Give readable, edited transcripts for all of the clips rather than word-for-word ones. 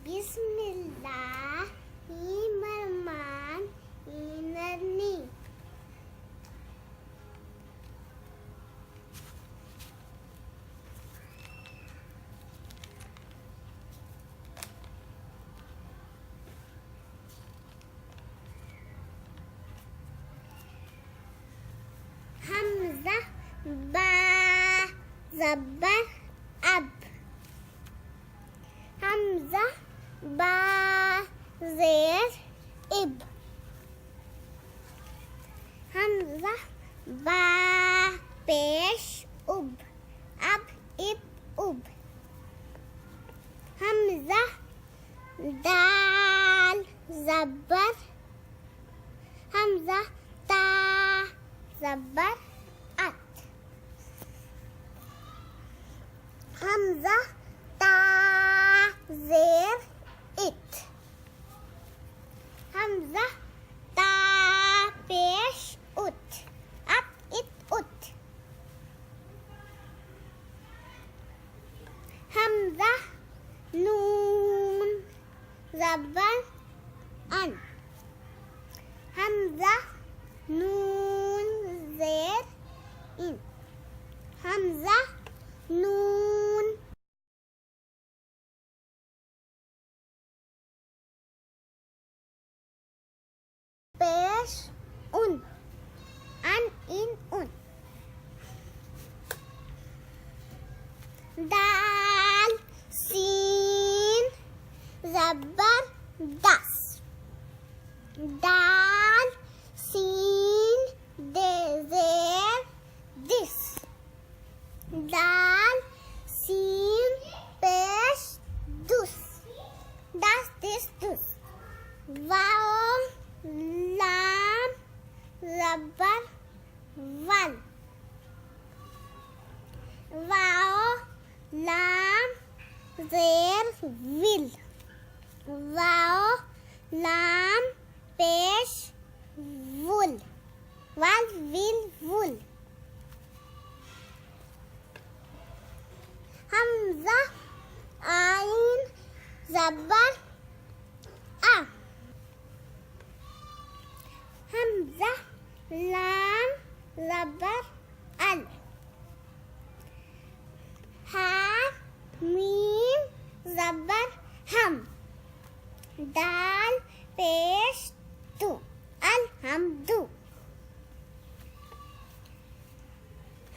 Bismillahirrahmanirrahim. Hamzah ba zabar ab. Hamzah ba zer ib. Hamzah ba pesh ub. Ab ib ub. Hamzah dal zabar. Hamzah ta zabar at. Hamzah ta zer it. Hamzah ta pesh ut. At it ut. Hamzah nun zabar an. Hamzah nun zer in. Hamzah nun pesh un. An in un. Dal sin zabar das. Dal sin zer this. Dal sin pesh dus. Das this dus. Vav lam zabar val. Vav lam zer vil. Vav lam pesh vul. Val vil vul. Hamzah ain zabar a. Hamzah lam zabar al. Ha mim zabar ham. Dal pesh tu. Alhamdu.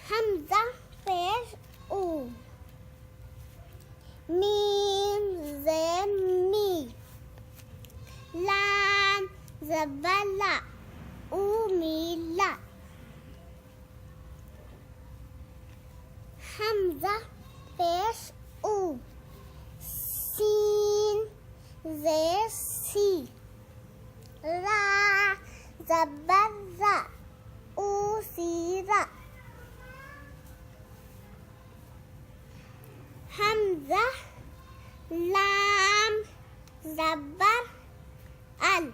Hamzah pesh u. Mim zer mi. Lam zabar la. Umila. Hamzah pesh u. Sin zer si. Ra zabar ra. Usira. Hamzah lam zabar al.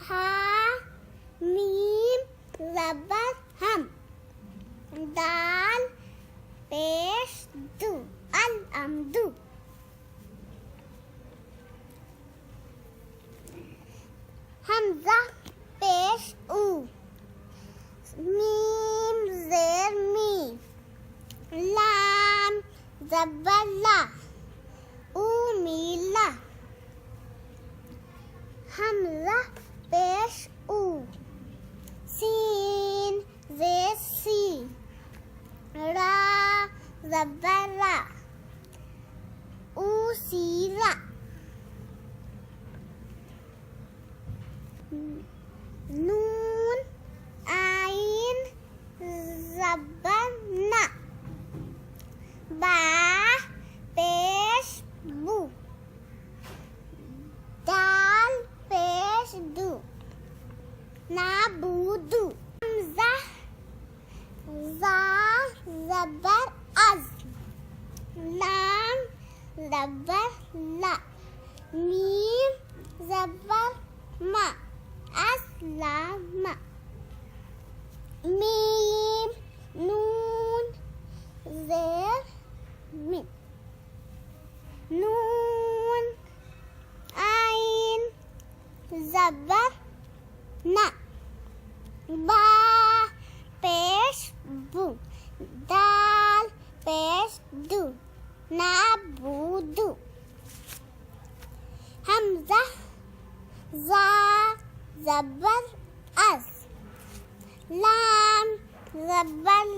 Ha mim zabar ham. Dal pesh du. Alhamdu. Hamzah pesh u. Mim zer mi. Lam zabar la. Umila. Hamzah pesh u. Sin zer si. Ra zabar ra. Usira. Nun ain zabar na. Ba pesh bu. Dal pesh du. Nabudu. Hamzah za zabar az. Lam zabar la. Mim zabar ma. Aslama. Mim nun zer min. Nun दाल पेश दू नाबूदू हमजा जा ज़बर अज़ लाम ज़बर